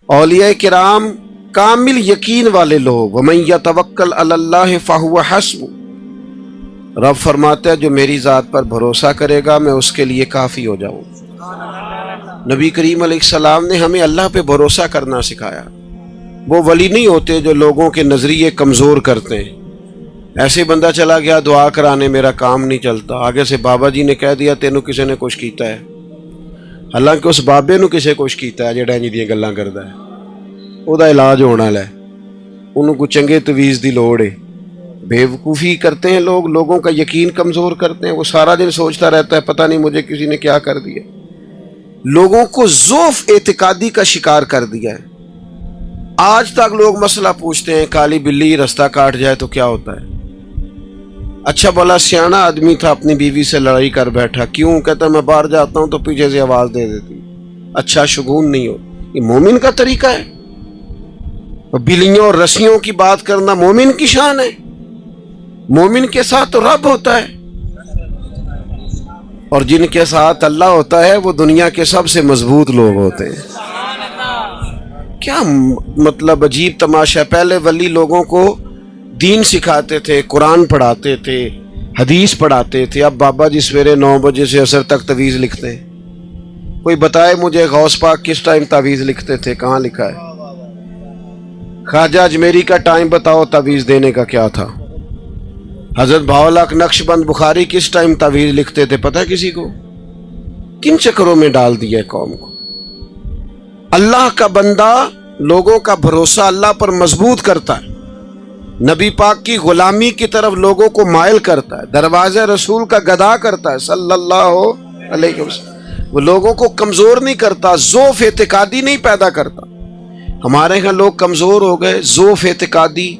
اولیاء کرام کامل یقین والے لوگ، وَمَن يَتَوَكَّلْ عَلَى اللَّهِ فَهُوَ حَسْبُهُ، رب فرماتا ہے جو میری ذات پر بھروسہ کرے گا میں اس کے لیے کافی ہو جاؤں۔ نبی کریم علیہ السلام نے ہمیں اللہ پہ بھروسہ کرنا سکھایا۔ وہ ولی نہیں ہوتے جو لوگوں کے نظریے کمزور کرتے ہیں۔ ایسے بندہ چلا گیا دعا کرانے، میرا کام نہیں چلتا، آگے سے بابا جی نے کہہ دیا تینوں کسی نے کچھ کیتا ہے، حالانکہ اس بابے نو کسے کچھ کیتا ہے جڑا انج دیاں گلاں کردا ہے، او دا علاج ہونا ہے، انہوں کو چنگے تویز دی لوڑ ہے۔ بے وقوفی کرتے ہیں لوگ، لوگوں کا یقین کمزور کرتے ہیں، وہ سارا دن سوچتا رہتا ہے پتہ نہیں مجھے کسی نے کیا کر دیا، لوگوں کو ضعف اعتقادی کا شکار کر دیا ہے۔ آج تک لوگ مسئلہ پوچھتے ہیں کالی بلی رستہ کاٹ جائے تو کیا ہوتا ہے؟ اچھا بھلا سیاںا آدمی تھا، اپنی بیوی سے لڑائی کر بیٹھا، کیوں؟ کہتا میں باہر جاتا ہوں تو پیچھے سے آواز دے دیتی، اچھا شگون نہیں ہو۔ یہ مومن کا طریقہ ہے؟ بلیوں اور رسیوں کی بات کرنا مومن کی شان ہے؟ مومن کے ساتھ تو رب ہوتا ہے، اور جن کے ساتھ اللہ ہوتا ہے وہ دنیا کے سب سے مضبوط لوگ ہوتے ہیں۔ کیا مطلب عجیب تماشا ہے۔ پہلے ولی لوگوں کو دین سکھاتے تھے، قرآن پڑھاتے تھے، حدیث پڑھاتے تھے، اب بابا جی سویرے 9 بجے سے عصر تک تعویذ لکھتے ہیں۔ کوئی بتائے مجھے غوث پاک کس ٹائم تعویذ لکھتے تھے؟ کہاں لکھا ہے؟ خواجہ اجمیری کا ٹائم بتاؤ تعویذ دینے کا کیا تھا؟ حضرت بہاؤالحق نقشبند بخاری کس ٹائم تعویذ لکھتے تھے؟ پتہ کسی کو؟ کن چکروں میں ڈال دیا ہے قوم کو۔ اللہ کا بندہ لوگوں کا بھروسہ اللہ پر مضبوط کرتا ہے، نبی پاک کی غلامی کی طرف لوگوں کو مائل کرتا ہے، دروازہ رسول کا گدا کرتا ہے صلی اللہ علیہ وسلم۔ وہ لوگوں کو کمزور نہیں کرتا، ضعف اعتقادی نہیں پیدا کرتا۔ ہمارے یہاں لوگ کمزور ہو گئے، ضعف اعتقادی،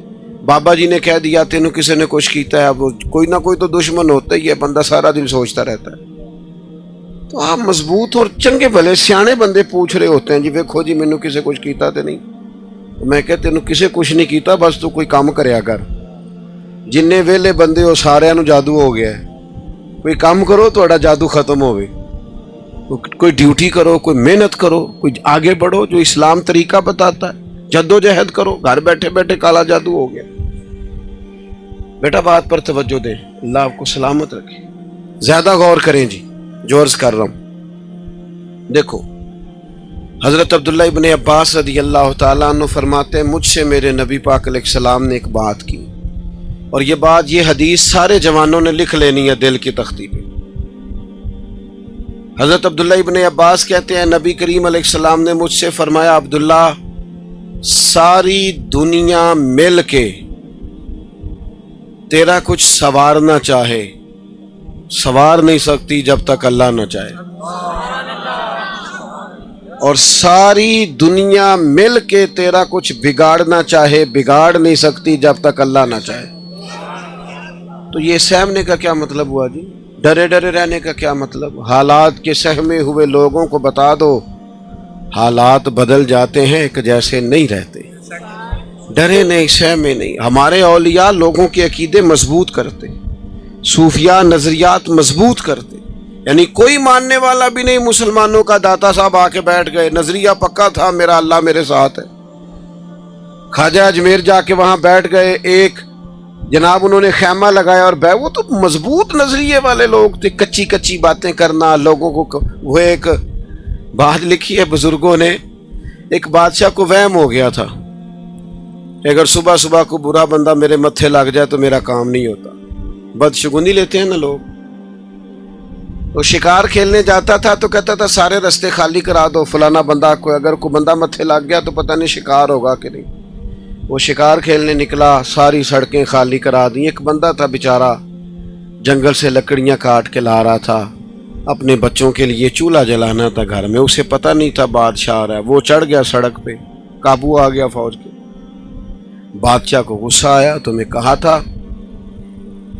بابا جی نے کہہ دیا تینوں کسی نے کچھ کیتا ہے، اب کوئی نہ کوئی تو دشمن ہوتا ہی ہے، بندہ سارا دن سوچتا رہتا ہے۔ تو آپ مضبوط اور چنگے بھلے سیانے بندے پوچھ رہے ہوتے ہیں جی ویکھو جی مینوں کسے کچھ کیتا تے نہیں، میں کہ تینوں کسے کچھ نہیں کیتا، بس تو کوئی کام کریا کر۔ جننے ویلے بندے ہو سارے نو جادو ہو گیا ہے، کوئی کام کرو تہاڈا جادو ختم ہوئے، کوئی ڈیوٹی کرو، کوئی محنت کرو، کوئی آگے بڑھو، جو اسلام طریقہ بتاتا ہے، جدوجہد کرو، گھر بیٹھے بیٹھے کالا جادو ہو گیا۔ بیٹا بات پر توجہ دیں، اللہ آپ کو سلامت رکھے، زیادہ غور کریں جی جو عرض کر رہا ہوں۔ دیکھو حضرت عبداللہ ابن عباس رضی اللہ تعالیٰ عنہ فرماتے ہیں مجھ سے میرے نبی پاک علیہ السلام نے ایک بات کی، اور یہ حدیث سارے جوانوں نے لکھ لینی ہے دل کی تختی پہ۔ حضرت عبداللہ ابن عباس کہتے ہیں نبی کریم علیہ السلام نے مجھ سے فرمایا عبداللہ ساری دنیا مل کے تیرا کچھ سنوارنا چاہے سنوار نہیں سکتی جب تک اللہ نہ چاہے، اور ساری دنیا مل کے تیرا کچھ بگاڑنا چاہے بگاڑ نہیں سکتی جب تک اللہ نہ چاہے۔ تو یہ سہمنے کا کیا مطلب ہوا جی؟ ڈرے ڈرے رہنے کا کیا مطلب؟ حالات کے سہمے ہوئے لوگوں کو بتا دو حالات بدل جاتے ہیں، ایک جیسے نہیں رہتے، ڈرے نہیں سہمے نہیں۔ ہمارے اولیاء لوگوں کے عقیدے مضبوط کرتے، صوفیاء نظریات مضبوط کرتے، یعنی کوئی ماننے والا بھی نہیں مسلمانوں کا داتا صاحب آ کے بیٹھ گئے، نظریہ پکا تھا میرا اللہ میرے ساتھ ہے۔ خواجہ اجمیر جا کے وہاں بیٹھ گئے، ایک جناب انہوں نے خیمہ لگایا اور وہ تو مضبوط نظریے والے لوگ تھے، کچی کچی باتیں کرنا لوگوں کو۔ وہ ایک بات لکھی ہے بزرگوں نے، ایک بادشاہ کو وہم ہو گیا تھا اگر صبح صبح کو برا بندہ میرے متھے لگ جائے تو میرا کام نہیں ہوتا، بدشگونی لیتے ہیں نا لوگ۔ وہ شکار کھیلنے جاتا تھا تو کہتا تھا سارے رستے خالی کرا دو، فلانا بندہ کو اگر کوئی بندہ متھے لگ گیا تو پتہ نہیں شکار ہوگا کہ نہیں۔ وہ شکار کھیلنے نکلا، ساری سڑکیں خالی کرا دیں۔ ایک بندہ تھا بیچارہ جنگل سے لکڑیاں کاٹ کے لا رہا تھا، اپنے بچوں کے لیے چولہا جلانا تھا گھر میں، اسے پتہ نہیں تھا بادشاہ آ رہا ہے۔ وہ چڑھ گیا سڑک پہ، قابو آ گیا فوج کے۔ بادشاہ کو غصہ آیا، تمہیں کہا تھا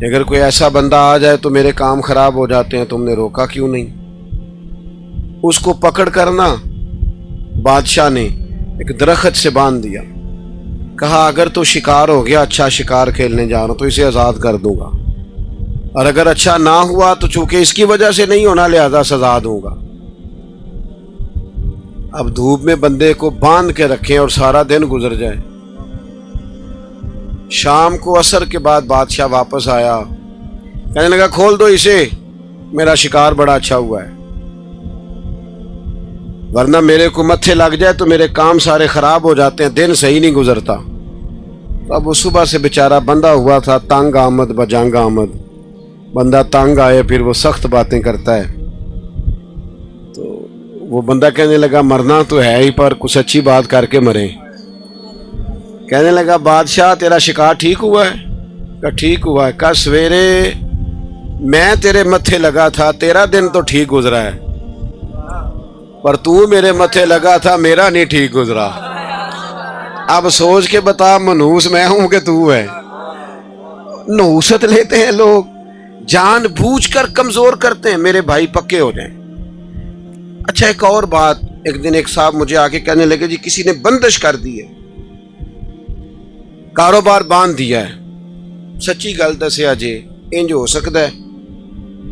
اگر کوئی ایسا بندہ آ جائے تو میرے کام خراب ہو جاتے ہیں، تم نے روکا کیوں نہیں؟ اس کو پکڑ کرنا بادشاہ نے ایک درخت سے باندھ دیا، کہا اگر تو شکار ہو گیا، اچھا شکار کھیلنے جا رہا ہوں تو اسے آزاد کر دوں گا، اور اگر اچھا نہ ہوا تو چونکہ اس کی وجہ سے نہیں ہونا لہذا سزا دوں گا۔ اب دھوپ میں بندے کو باندھ کے رکھیں اور سارا دن گزر جائے. شام کو عصر کے بعد بادشاہ واپس آیا, کہنے لگا کھول دو اسے, میرا شکار بڑا اچھا ہوا ہے, ورنہ میرے کو متھے لگ جائے تو میرے کام سارے خراب ہو جاتے ہیں, دن صحیح نہیں گزرتا. اب وہ صبح سے بیچارہ بندہ ہوا تھا, تنگ آمد بجانگ آمد, بندہ تنگ آئے پھر وہ سخت باتیں کرتا ہے. تو وہ بندہ کہنے لگا مرنا تو ہے ہی, پر کچھ اچھی بات کر کے مرے. کہنے لگا بادشاہ تیرا شکار ٹھیک ہوا ہے؟ کہا ٹھیک ہوا ہے. کہا سویرے میں تیرے متھے لگا تھا, تیرا دن تو ٹھیک گزرا ہے, پر تو میرے متھے لگا تھا, میرا نہیں ٹھیک گزرا. اب سوچ کے بتا, منحوس میں ہوں کہ تو ہے؟ نحوست لیتے ہیں لوگ, جان بوجھ کر کمزور کرتے ہیں. میرے بھائی پکے ہو جائیں. اچھا ایک اور بات, ایک دن ایک صاحب مجھے آ کے کہنے لگے جی کسی نے بندش کر دی ہے, کاروبار باندھ دیا ہے. سچی گل دسیا جی, انج ہو سکتا ہے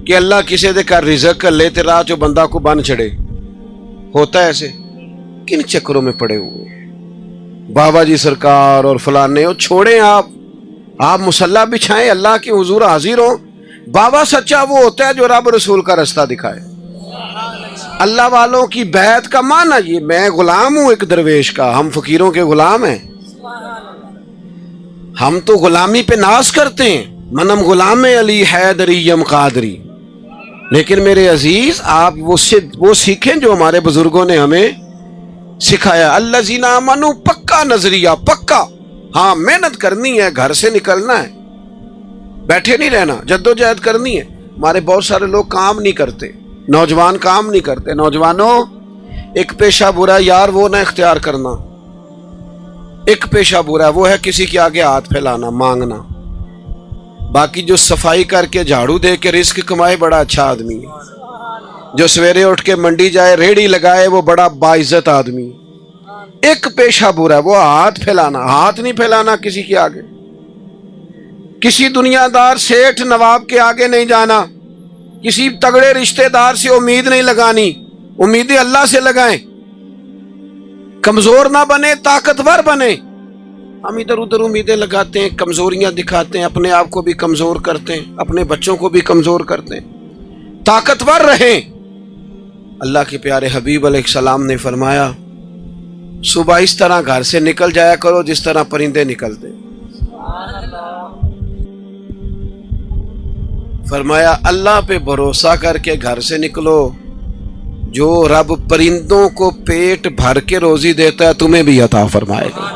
کہ اللہ کسی دے کر رزق کر لے تے راہ چو بندہ کو بن چھڑے؟ ہوتا ہے ایسے؟ کن چکروں میں پڑے ہوئے بابا جی سرکار اور فلانے. وہ چھوڑیں, آپ مصلی بچھائیں, اللہ کے حضور حاضر ہوں. بابا سچا وہ ہوتا ہے جو رب رسول کا رستہ دکھائے. اللہ والوں کی بیعت کا معنی یہ, میں غلام ہوں ایک درویش کا, ہم فقیروں کے غلام ہیں. ہم تو غلامی پہ ناز کرتے ہیں, منم غلام علی حیدری یم قادری. لیکن میرے عزیز آپ وہ سیکھیں جو ہمارے بزرگوں نے ہمیں سکھایا. الذین آمنوا, پکا نظریہ, پکا. ہاں محنت کرنی ہے, گھر سے نکلنا ہے, بیٹھے نہیں رہنا, جدوجہد کرنی ہے. ہمارے بہت سارے لوگ کام نہیں کرتے, نوجوان کام نہیں کرتے. نوجوانوں ایک پیشہ برا یار وہ نہ اختیار کرنا. ایک پیشہ برا وہ ہے کسی کے آگے ہاتھ پھیلانا, مانگنا. باقی جو صفائی کر کے جھاڑو دے کے رزق کمائے بڑا اچھا آدمی ہے. جو سویرے اٹھ کے منڈی جائے, ریڑھی لگائے, وہ بڑا باعزت آدمی. ایک پیشہ برا ہے وہ ہاتھ پھیلانا. ہاتھ نہیں پھیلانا کسی کے آگے. کسی دنیا دار سیٹھ نواب کے آگے نہیں جانا. کسی تگڑے رشتہ دار سے امید نہیں لگانی. امیدیں اللہ سے لگائیں. کمزور نہ بنے, طاقتور بنے. ہم ادھر ادھر امیدیں لگاتے ہیں, کمزوریاں دکھاتے ہیں, اپنے آپ کو بھی کمزور کرتے ہیں, اپنے بچوں کو بھی کمزور کرتے ہیں. طاقتور رہیں. اللہ کے پیارے حبیب علیہ السلام نے فرمایا صبح اس طرح گھر سے نکل جایا کرو جس طرح پرندے نکلتے. فرمایا اللہ پہ بھروسہ کر کے گھر سے نکلو, جو رب پرندوں کو پیٹ بھر کے روزی دیتا ہے تمہیں بھی عطا فرمائے گا.